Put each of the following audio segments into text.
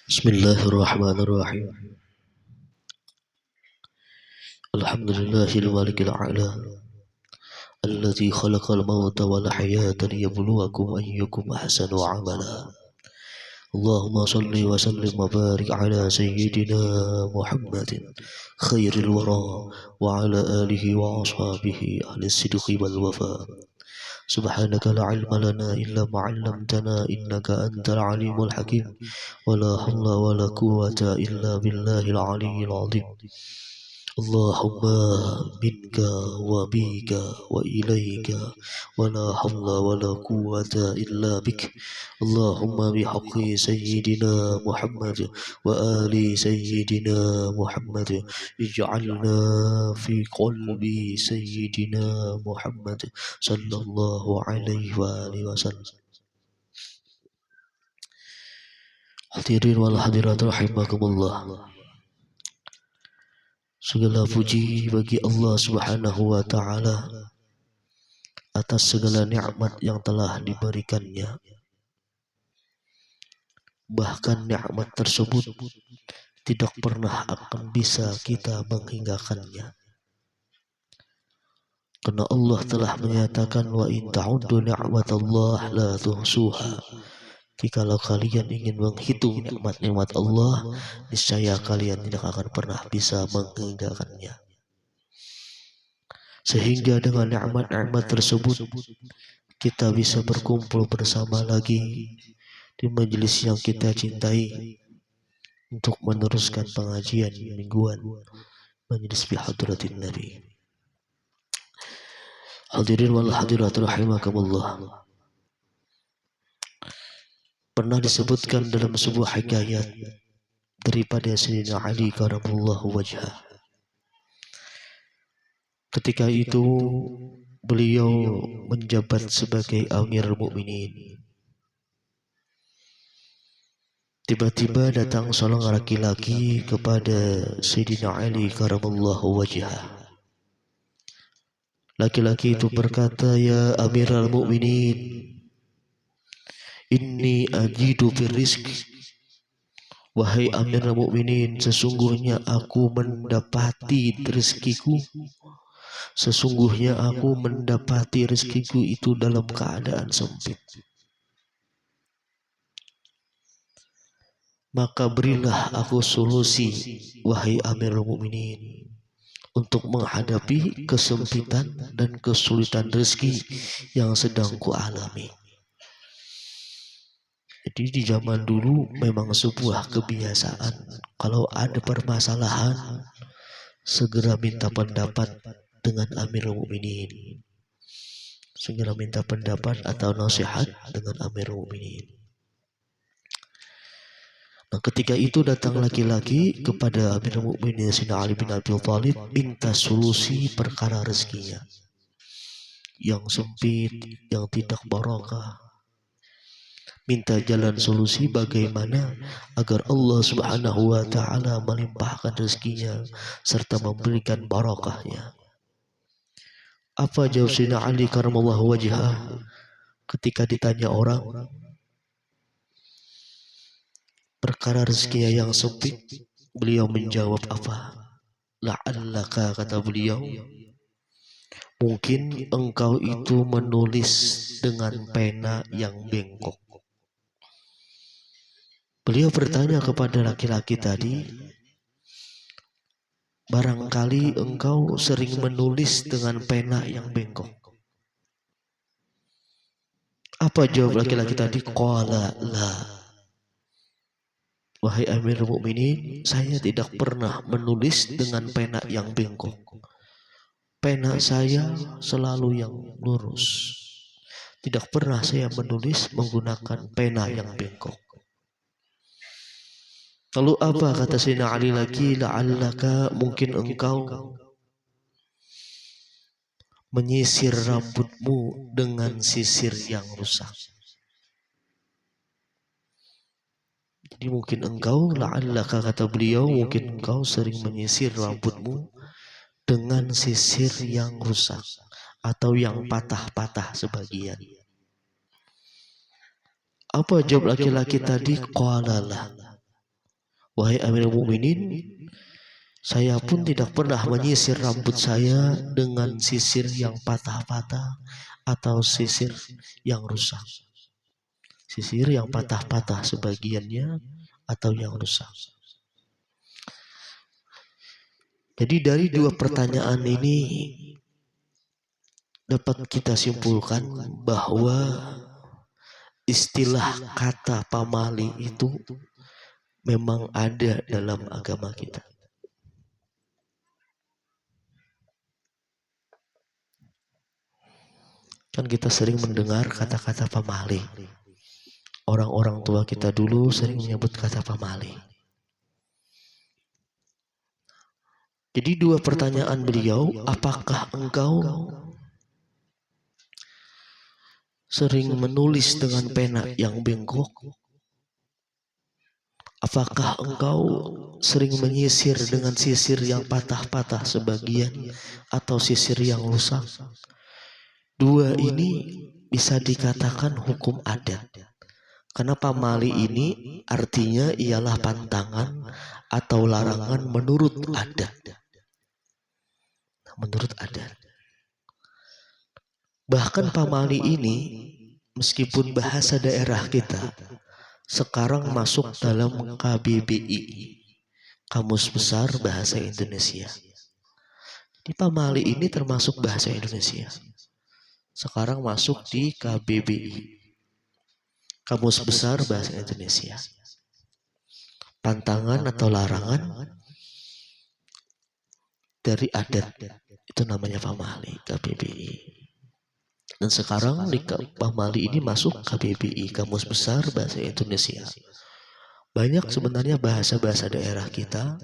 Bismillahirrahmanirrahim. Alhamdulillahil malikil a'la alladzi khalaqal mauta wal hayata liyabluwakum ayyukum ahsanu amala. Allahumma salli wa sallim wa barik ala sayyidina Muhammadin khairil wara wa ala alihi wa ashabihi ahli sidqi wal wafa. Subhanaka la ilma lana illa ma 'allamtana innaka antal alimul hakim. Wa la hawla wa la quwwata illa billahil aliyyil azim. Allahumma minka wa bika wa ilaika wa la hawla wa la quwwata illa bik. Allahumma bihaqqi sayyidina Muhammad wa ali sayyidina Muhammad ij'alna fi qalbi sayyidina Muhammad sallallahu alaihi wa alihi wasallam. Hadirin wal hadirat rahimakumullah. Segala puji bagi Allah Subhanahu wa taala atas segala nikmat yang telah diberikannya. Bahkan nikmat tersebut tidak pernah akan bisa kita menghinggakannya. Karena Allah telah menyatakan wa in ta'uddu ni'matallah la tuhsuha. Jikalau kalian ingin menghitung nikmat-nikmat Allah, niscaya kalian tidak akan pernah bisa menghinggakannya. Sehingga dengan nikmat-nikmat tersebut kita bisa berkumpul bersama lagi di majelis yang kita cintai untuk meneruskan pengajian mingguan majelis bi hadratin Nabi. Hadirin wal hadirat rahimakumullah. Pernah disebutkan dalam sebuah hikayat daripada Sayyidina Ali karamallahu wajhah. Ketika itu beliau menjabat sebagai Amirul Mukminin. Tiba-tiba datang seorang laki-laki kepada Sayyidina Ali karamallahu wajhah. Laki-laki itu berkata, "Ya Amirul Mukminin, inni ajidu fir rizq." Wahai Amirul Mukminin, sesungguhnya aku mendapati rezekiku. Sesungguhnya aku mendapati rezekiku itu dalam keadaan sempit. Maka berilah aku solusi, wahai Amirul Mukminin, untuk menghadapi kesempitan dan kesulitan rezeki yang sedang kualami. Jadi di zaman dulu memang sebuah kebiasaan, kalau ada permasalahan segera minta pendapat dengan Amirul Mukminin. Segera minta pendapat atau nasihat dengan Amirul Mukminin. Nah, ketika itu datang laki-laki kepada Amirul Mukminin Sayyidina Ali bin Abi Thalib minta solusi perkara rezekinya yang sempit, yang tidak barokah. Minta jalan solusi bagaimana agar Allah Subhanahu wa taala melimpahkan rezekinya serta memberikan barakahnya. Apa jawab Sayyidina Ali karamallahu wajhah ketika ditanya orang perkara rezekinya yang sempit? Beliau menjawab apa? La'allaka, kata beliau, mungkin engkau itu menulis dengan pena yang bengkok. Beliau bertanya kepada laki-laki tadi, barangkali engkau sering menulis dengan pena yang bengkok. Apa jawab laki-laki tadi? Qala la. Wahai Amirul Mukminin, saya tidak pernah menulis dengan pena yang bengkok. Pena saya selalu yang lurus. Tidak pernah saya menulis menggunakan pena yang bengkok. Lalu apa kata Sayyidina Ali lagi? La'allaka, mungkin engkau menyisir rambutmu dengan sisir yang rusak. Jadi mungkin engkau, la'allaka, kata beliau, mungkin engkau sering menyisir rambutmu dengan sisir yang rusak atau yang patah-patah sebagian. Apa jawab laki-laki tadi? Qala la. wahai Amirul Mukminin, saya pun tidak pernah menyisir rambut saya dengan sisir yang patah-patah atau sisir yang rusak. Sisir yang patah-patah sebagiannya atau yang rusak. Jadi dari dua pertanyaan ini dapat kita simpulkan bahwa istilah kata pamali itu memang ada dalam agama kita. Kan kita sering mendengar kata-kata pamali. Orang-orang tua kita dulu sering menyebut kata pamali. Jadi dua pertanyaan beliau, apakah engkau sering menulis dengan pena yang bengkok? Apakah engkau sering menyisir dengan sisir yang patah-patah sebagian atau sisir yang rusak? Dua ini bisa dikatakan hukum adat. Karena pamali ini artinya ialah pantangan atau larangan menurut adat. Menurut adat. Bahkan pamali ini meskipun bahasa daerah kita sekarang masuk dalam KBBI, Kamus Besar Bahasa Indonesia. Di pamali ini termasuk bahasa Indonesia. Sekarang masuk di KBBI, Kamus Besar Bahasa Indonesia. Pantangan atau larangan dari adat, itu namanya pamali, KBBI. Dan sekarang di pamali ini masuk KBBI, Kamus Besar Bahasa Indonesia. Banyak sebenarnya bahasa-bahasa daerah kita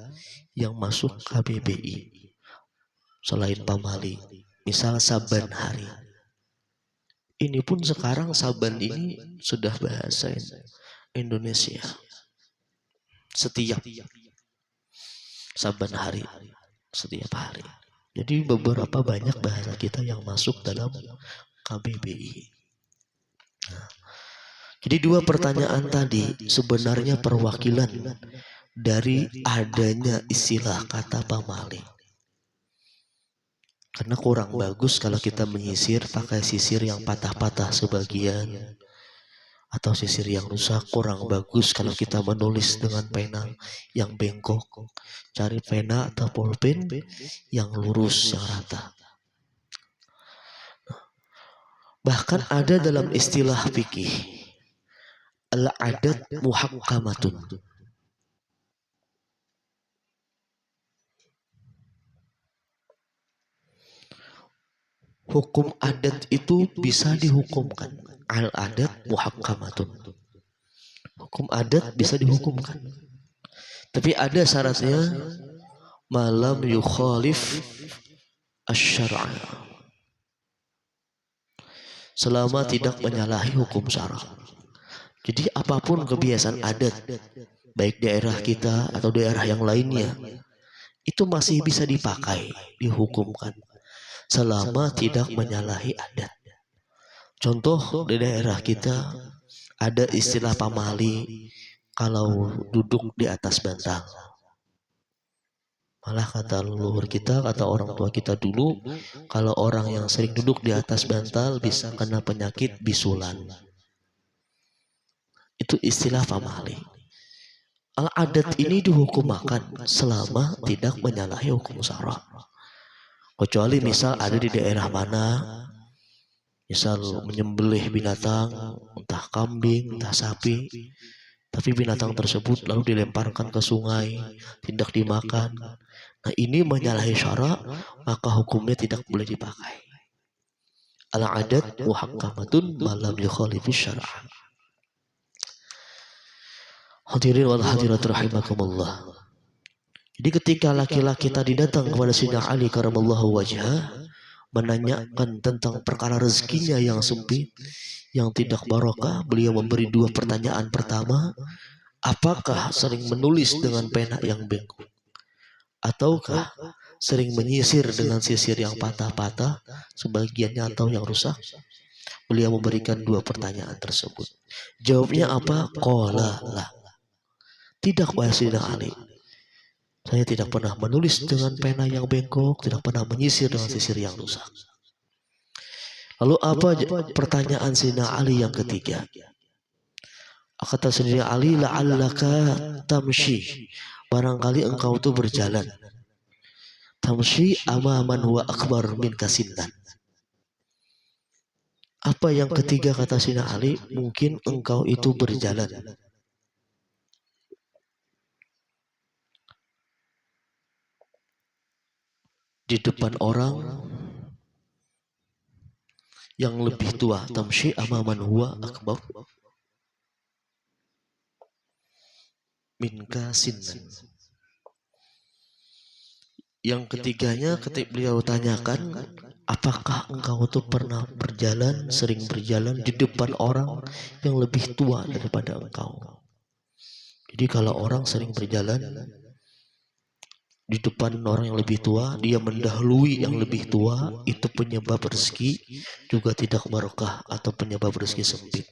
yang masuk KBBI selain pamali. Misal saban hari. Ini pun sekarang saban ini sudah bahasa Indonesia. Setiap saban hari, setiap hari. Jadi beberapa banyak bahasa kita yang masuk dalam KBBI. Nah, jadi dua pertanyaan tadi sebenarnya perwakilan dari adanya istilah kata pamali. Karena kurang bagus kalau kita menyisir pakai sisir yang patah-patah sebagian atau sisir yang rusak. Kurang bagus kalau kita menulis dengan pena yang bengkok. Cari pena atau pulpen yang lurus, yang rata. Bahkan ada dalam istilah fikih al-adat muhakkamatun. Hukum adat itu bisa dihukumkan. Al-adat muhakkamatun. Hukum adat bisa dihukumkan. Tapi ada syaratnya, malam yukhalif asy-syar'a. Selama tidak menyalahi hukum syara. Jadi apapun kebiasaan adat, baik daerah kita atau daerah yang lainnya, itu masih bisa dipakai, dihukumkan. Selama tidak menyalahi adat. Contoh di daerah kita ada istilah pamali kalau duduk di atas bantal. Malah kata leluhur kita, kata orang tua kita dulu, kalau orang yang sering duduk di atas bantal bisa kena penyakit bisulan. Itu istilah pamali. Al-adat ini dihukumkan selama tidak menyalahi hukum syara. Kecuali misal ada di daerah mana, misal menyembelih binatang, entah kambing, entah sapi, tapi binatang tersebut lalu dilemparkan ke sungai, tidak dimakan. Nah ini menyalahi syara, maka hukumnya tidak boleh dipakai. Al-adat muhakkamatun malam yukhalifis syara. Hadirin wal hadirat rahimakumullah. Jadi ketika laki-laki tadi datang kepada Sayyidina Ali karamallahu wajhah, menanyakan tentang perkara rezekinya yang sempit, yang tidak barokah, beliau memberi dua pertanyaan. Pertama, apakah sering menulis dengan pena yang bengkok? Ataukah sering menyisir dengan sisir yang patah-patah, sebagiannya atau yang rusak? Beliau memberikan dua pertanyaan tersebut. Jawabnya apa? Qala la. Tidak, wahai Sayyidina Ali. Saya tidak pernah menulis dengan pena yang bengkok, tidak pernah menyisir dengan sisir yang rusak. Lalu apa pertanyaan Sayyidina Ali yang ketiga? Kata Sayyidina Ali, la'allaka tamshi. Barangkali engkau tuh berjalan. Tamshi amaman huwa akbar min kasinnan. Apa yang ketiga kata Sayyidina Ali? Mungkin engkau itu berjalan di depan orang yang lebih tua. Tamshi amaman huwa akbar min kasinnan. Yang ketiganya ketika beliau tanyakan, apakah engkau tuh pernah berjalan, sering berjalan di depan orang yang lebih tua daripada engkau? Jadi kalau orang sering berjalan di depan orang yang lebih tua, dia mendahului yang lebih tua, itu penyebab rezeki juga tidak barokah atau penyebab rezeki sempit.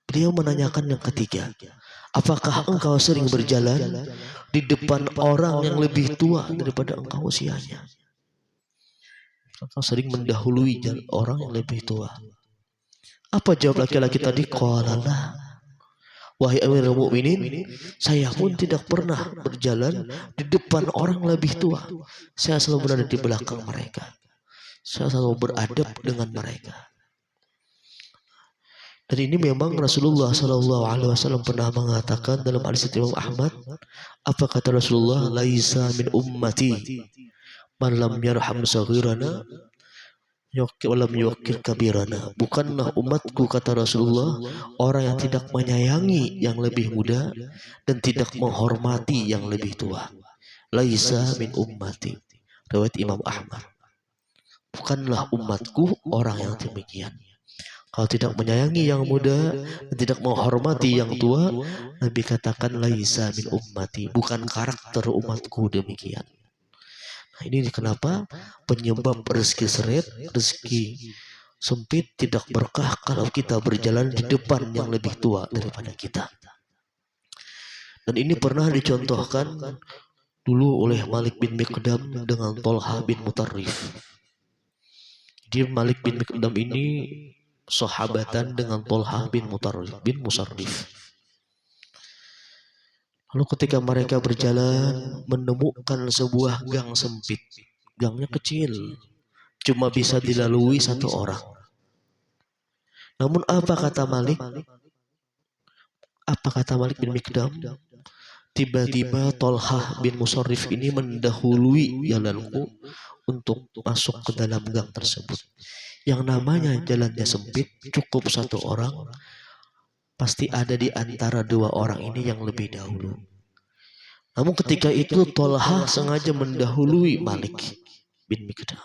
Beliau menanyakan yang ketiga, apakah engkau sering berjalan di depan orang yang lebih tua daripada engkau usianya? Engkau sering mendahului orang yang lebih tua. Apa jawab laki-laki tadi? Qala la. Wahai Amirul Mukminin, saya pun tidak pernah berjalan di depan orang lebih tua. Saya selalu berada di belakang mereka. Saya selalu beradab dengan mereka. Dan ini memang Rasulullah SAW pernah mengatakan dalam hadis Imam Ahmad. Apa kata Rasulullah? Laisa min ummati man lam yarham saghirana walam yuqir kabirana. Bukanlah umatku, kata Rasulullah, orang yang tidak menyayangi yang lebih muda dan tidak menghormati yang lebih tua. Laisa min ummati. Riwayat Imam Ahmad. Bukanlah umatku orang yang demikian. Kalau tidak menyayangi yang muda dan tidak menghormati yang tua, Nabi katakan laisa min ummati. Bukan karakter umatku demikian. Nah, ini kenapa penyebab rezeki seret, rezeki sempit, tidak berkah kalau kita berjalan di depan yang lebih tua daripada kita. Dan ini pernah dicontohkan dulu oleh Malik bin Miqdam dengan Tolha bin Mutarrif. Jadi Malik bin Miqdam ini sahabatan dengan Tolha bin Mutarrif bin Musarrif. Lalu ketika mereka berjalan menemukan sebuah gang sempit. Gangnya kecil, cuma bisa dilalui satu orang. Namun apa kata Malik? Apa kata Malik bin Miqdam? Tiba-tiba Tolhah bin Musarrif ini mendahului jalanku untuk masuk ke dalam gang tersebut. Yang namanya jalannya sempit, cukup satu orang. Pasti ada di antara dua orang ini yang lebih dahulu. Namun ketika itu Tolhah sengaja mendahului Malik bin Miqdam.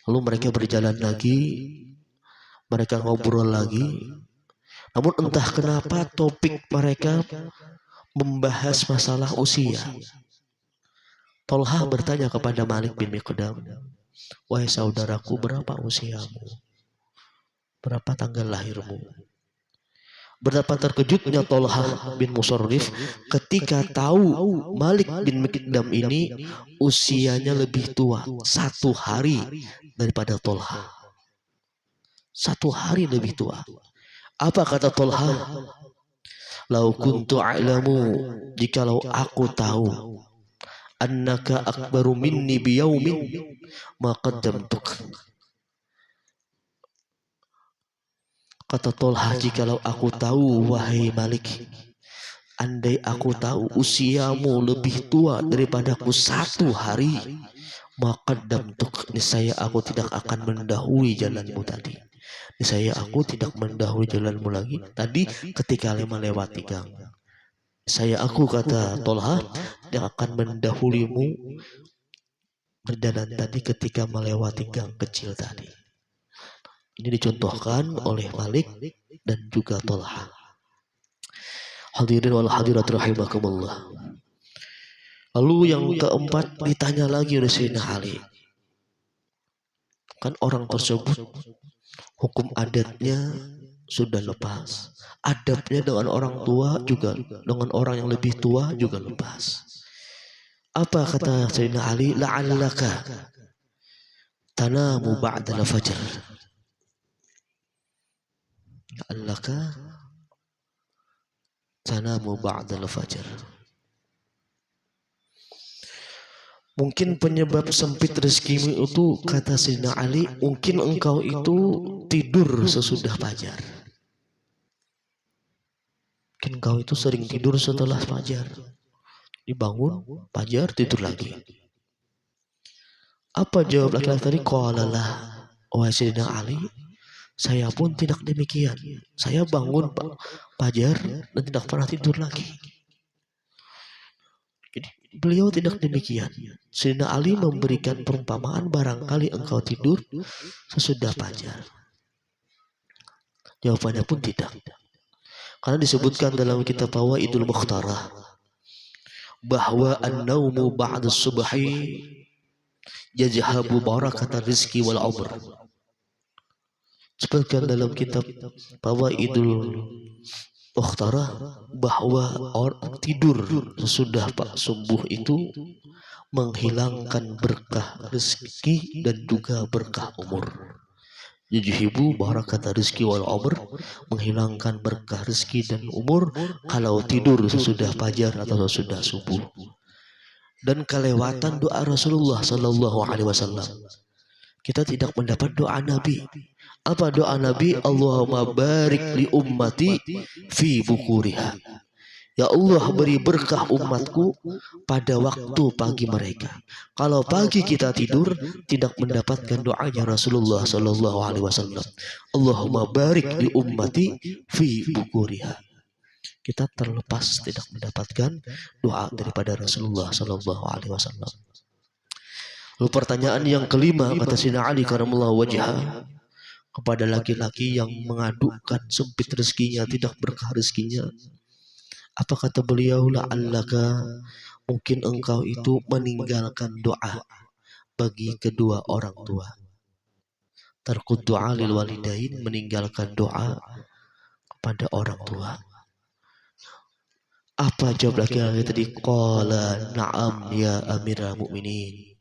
Lalu mereka berjalan lagi, mereka ngobrol lagi. Namun entah kenapa topik mereka membahas masalah usia. Tolhah bertanya kepada Malik bin Miqdam, wahai saudaraku, berapa usiamu? Berapa tanggal lahirmu? Betapa terkejutnya Tolhah bin Musarrif ketika tahu Malik bin Miqdam ini usianya lebih tua 1 hari daripada Tolhah. 1 hari lebih tua. Apa kata Tolhah? Lau kuntu a'lamu, jikalau aku tahu, annaka akbaru minni biyaumin ma qaddamtuk. Kata Tolhah, jikalau aku tahu, wahai Malik, andai aku tahu usiamu lebih tua daripadaku 1 hari, maka damtuk, niscaya aku tidak akan mendahului jalanmu tadi. Niscaya aku tidak mendahului jalanmu lagi tadi ketika melewati gang. Saya aku, kata Tolhah, yang akan mendahulimu berjalan tadi ketika melewati gang kecil tadi. Ini dicontohkan oleh Malik dan juga Tolhah. Hadirin wal hadirat rahimakumullah. Lalu yang keempat ditanya lagi oleh Sayyidina Ali. Kan orang tersebut hukum adatnya sudah lepas. Adabnya dengan orang tua juga, dengan orang yang lebih tua juga lepas. Apa kata Sayyidina Ali? La'allaka tanamu ba'dal fajr. La'allaka tanamu ba'dal fajr. Mungkin penyebab sempit rezekimu itu, kata Sayyidina Ali, mungkin engkau itu tidur sesudah fajar. Mungkin engkau itu sering tidur setelah fajar. Dibangun, fajar, tidur lagi. Apa jawab laki-laki tadi? Qalalah, wahai Sayyidina Ali, saya pun tidak demikian. Saya bangun fajar dan tidak pernah tidur lagi. Jadi beliau tidak demikian. Sayyidina Ali memberikan perumpamaan, barangkali engkau tidur sesudah fajar. Jawabannya pun tidak. Karena disebutkan dalam kitab Fawaidul Mukhtarah bahwa an-naumu ba'da subhi yajhabu barakata rizki wal umr. Sebutkan dalam kitab Fawaidul Mukhtarah bahwa orang tidur sesudah subuh itu menghilangkan berkah rezeki dan juga berkah umur. Yujhibu barakata rizki wal umr, menghilangkan berkah rezeki dan umur kalau tidur sesudah fajar atau sesudah subuh. Dan kelewatan doa Rasulullah sallallahu alaihi wasallam. Kita tidak mendapat doa Nabi. Apa doa Nabi? Allahumma barik li ummati fi bukuriha. Ya Allah, beri berkah umatku pada waktu pagi mereka. Kalau pagi kita tidur, tidak mendapatkan doanya Rasulullah sallallahu alaihi wasallam. Allahumma barik li ummati fi bukuriha. Kita terlepas tidak mendapatkan doa daripada Rasulullah sallallahu alaihi wasallam. Lalu pertanyaan yang kelima, kata Sayyidina Ali karamallahu wajhah, kepada laki-laki yang mengadukan sempit rezekinya, tidak berkah rezekinya. Apa kata beliau? La'allaka, mungkin engkau itu meninggalkan doa bagi kedua orang tua. Tarkud doa lil walidain, meninggalkan doa kepada orang tua. Apa jawab laki-laki tadi? Qala na'am ya Amirul Mukminin.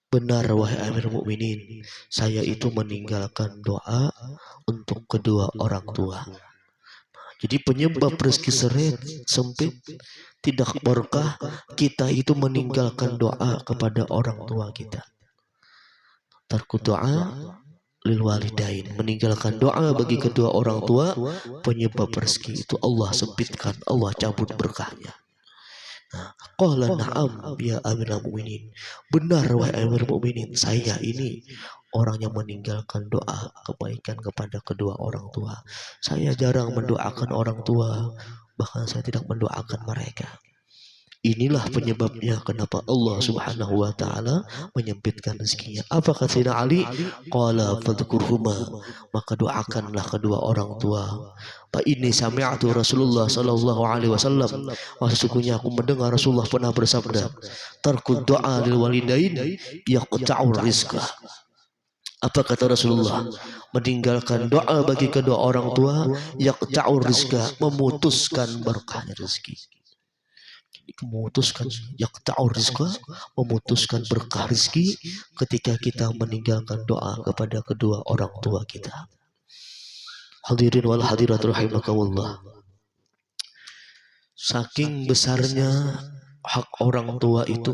Benar wahai Amir Mukminin, saya itu meninggalkan doa untuk kedua orang tua. Jadi penyebab rezeki sempit, tidak berkah, kita itu meninggalkan doa kepada orang tua kita. Tarku doa lil walidain, meninggalkan doa bagi kedua orang tua, penyebab rezeki itu Allah sempitkan, Allah cabut berkahnya. Qala na'am ya Amirul Mukminin. Benar wahai Amirul Mukminin, saya ini orang yang meninggalkan doa kebaikan kepada kedua orang tua. Saya jarang mendoakan orang tua, bahkan saya tidak mendoakan mereka. Inilah penyebabnya kenapa Allah Subhanahu wa taala menyempitkan rezekinya. Apa kata Sayyidina Ali? Qala fadhkurhuma, maka doakanlah kedua orang tua. Fa inni sami'tu Rasulullah sallallahu alaihi wasallam, sesungguhnya aku mendengar Rasulullah pernah bersabda, tarkud doa lil walidain yaqta'ur rizqa. Apa kata Rasulullah? Meninggalkan doa bagi kedua orang tua yaqta'ur rizqa, memutuskan berkahnya rezeki. Memutuskan yaqta'ur rizqa, memutuskan berkah rezeki ketika kita meninggalkan doa kepada kedua orang tua kita. Hadirin wal hadirat rahimakumullah. Saking besarnya hak orang tua itu,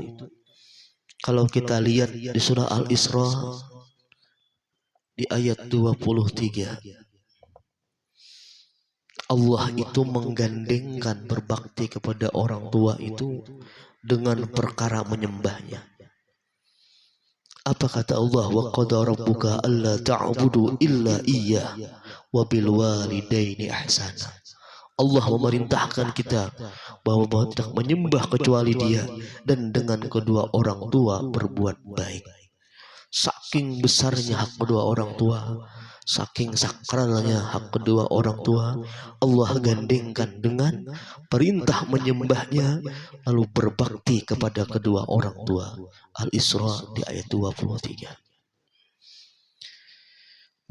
kalau kita lihat di surah Al-Isra di ayat 23, Allah itu menggandengkan berbakti kepada orang tua itu dengan perkara menyembahnya. Apa kata Allah? Wa qada rabbuka alla ta'budu illa iyyah wa bil walidaini ihsana. Allah memerintahkan kita bahwa tidak menyembah kecuali Dia, dan dengan kedua orang tua berbuat baik. Saking besarnya hak kedua orang tua, saking sakralnya hak kedua orang tua, Allah gandengkan dengan perintah menyembahnya, lalu berbakti kepada kedua orang tua. Al-Isra di ayat 23.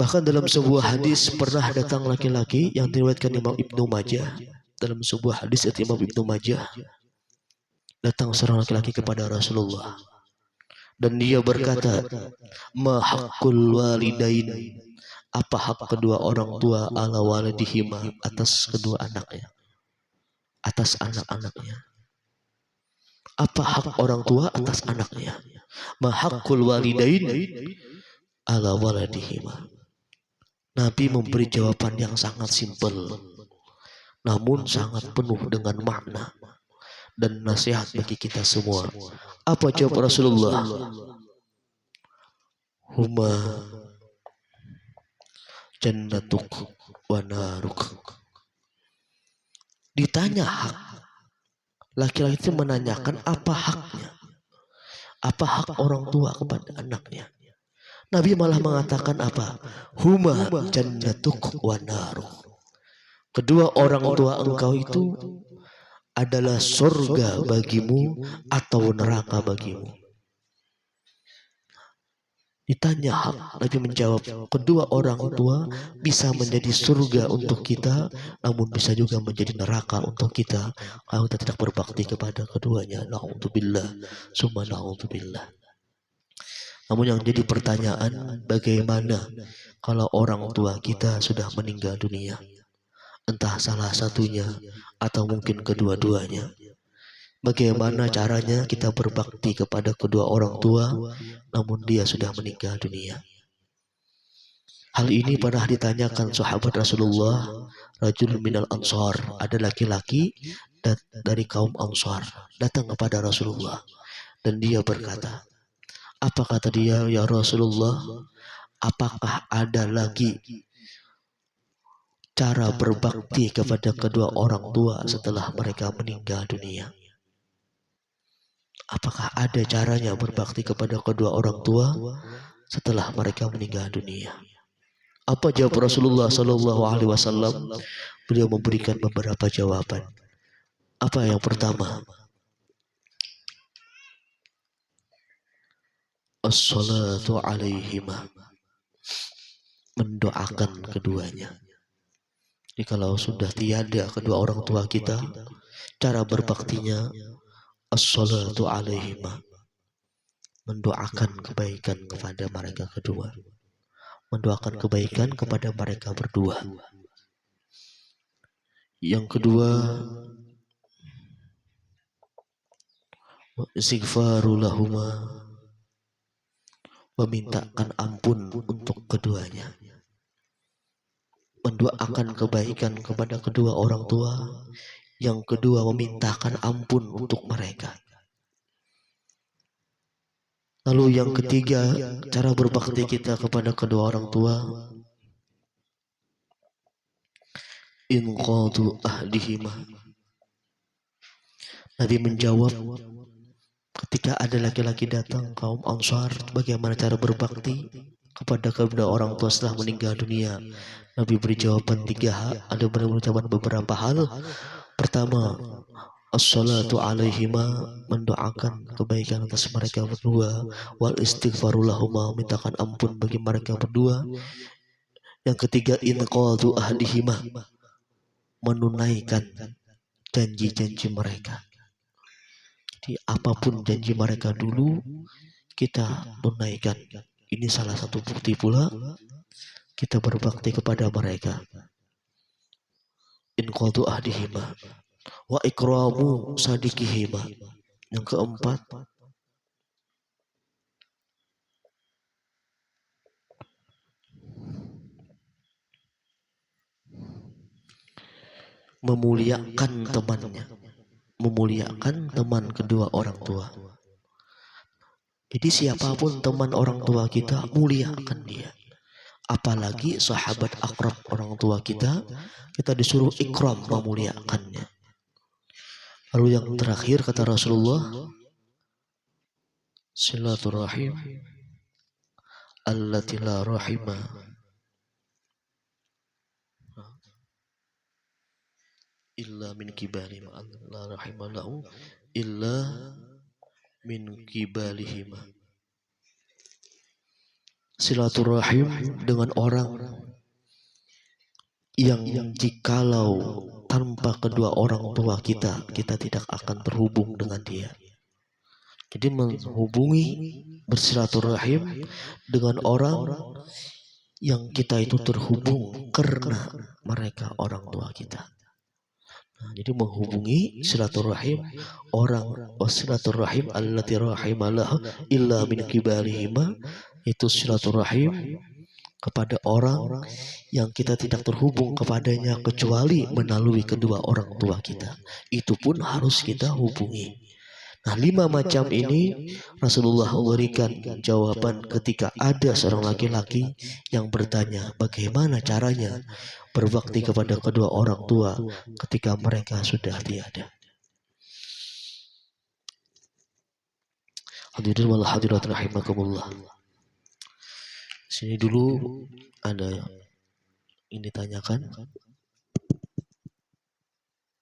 Bahkan dalam sebuah hadis pernah datang laki-laki yang diriwayatkan Imam Ibnu Majah. Dalam sebuah hadis dari Imam Ibnu Majah, datang seorang laki-laki kepada Rasulullah dan dia berkata, "Ma haqqul walidain?" Apa hak kedua orang tua ala walidihima atas kedua anaknya, atas anak-anaknya? Apa hak orang tua atas anaknya? Ma haqqul walidain ala waladihima. Nabi memberi jawaban yang sangat simpel, namun sangat penuh dengan makna dan nasihat bagi kita semua. Apa jawab Rasulullah? Huma jannatuk wa naruk. Ditanya hak. Laki-laki itu menanyakan apa haknya. Apa hak orang tua kepada anaknya. Nabi malah mengatakan apa? Huma jannatuk wa naruk. Kedua orang tua engkau itu adalah surga bagimu atau neraka bagimu. Ditanya hak, Nabi menjawab, kedua orang tua bisa menjadi surga untuk kita, namun bisa juga menjadi neraka untuk kita kalau kita tidak berbakti kepada keduanya. Na'udzubillah, summa na'udzubillah. Namun yang jadi pertanyaan, bagaimana kalau orang tua kita sudah meninggal dunia? Entah salah satunya atau mungkin kedua-duanya. Bagaimana caranya kita berbakti kepada kedua orang tua namun dia sudah meninggal dunia? Hal ini pernah ditanyakan sahabat Rasulullah, rajul minal ansar, ada laki-laki dari kaum ansar datang kepada Rasulullah dan dia berkata, apa kata dia, ya Rasulullah, apakah ada lagi cara berbakti kepada kedua orang tua setelah mereka meninggal dunia? Apakah ada caranya berbakti kepada kedua orang tua setelah mereka meninggal dunia? Apa jawab Rasulullah Sallallahu Alaihi Wasallam? Beliau memberikan beberapa jawaban. Apa yang pertama? As-salatu alaihima, mendoakan keduanya. Jadi kalau sudah tiada kedua orang tua kita, cara berbaktinya as-salatu alaihima, mendoakan kebaikan kepada mereka kedua, mendoakan kebaikan kepada mereka berdua. Yang kedua, istighfaru lahuma, memintakan ampun untuk keduanya, mendoakan kebaikan kepada kedua orang tua. Yang kedua, memintakan ampun untuk mereka. Lalu yang ketiga, cara berbakti kita kepada kedua orang tua, inqadu ahdihima. Nabi menjawab, ketika ada laki-laki datang kaum Ansar, bagaimana cara berbakti kepada kedua orang tua setelah meninggal dunia? Nabi beri jawaban tiga hal, ada berucapan beberapa hal. Pertama, as-salatu alaihima, mendoakan kebaikan atas mereka berdua, wal istighfaru lahuma, mintakan ampun bagi mereka berdua. Yang ketiga, inqadu ahdihima, menunaikan janji-janji mereka. Jadi apapun janji mereka dulu kita tunaikan. Ini salah satu bukti pula kita berbakti kepada mereka. Inqadu ahdihima wa ikramu sadikihima. Yang keempat, memuliakan temannya, memuliakan teman kedua orang tua. Jadi siapapun teman orang tua kita, muliakan dia. Apalagi sahabat akrab orang tua kita, kita disuruh ikram, memuliakannya. Lalu yang terakhir kata Rasulullah, silaturahim allati la rahima illa min kibali la rahima lahu illa min kibalihima. silaturahim dengan orang yang jikalau tanpa kedua orang tua kita tidak akan terhubung dengan dia. Jadi menghubungi, bersilaturahim dengan orang yang kita itu terhubung karena mereka orang tua kita. Nah, jadi menghubungi silaturahim orang, wasilaturahim allati rahimalah illa min kibarihima, itu silaturahim kepada orang yang kita tidak terhubung kepadanya kecuali melalui kedua orang tua kita. Itu pun harus kita hubungi. Nah, 5 macam ini Rasulullah memberikan jawaban ketika ada seorang laki-laki yang bertanya bagaimana caranya berbakti kepada kedua orang tua ketika mereka sudah tiada. Hadirin wal hadirat rahimakumullah. Sini dulu ada yang ditanyakan.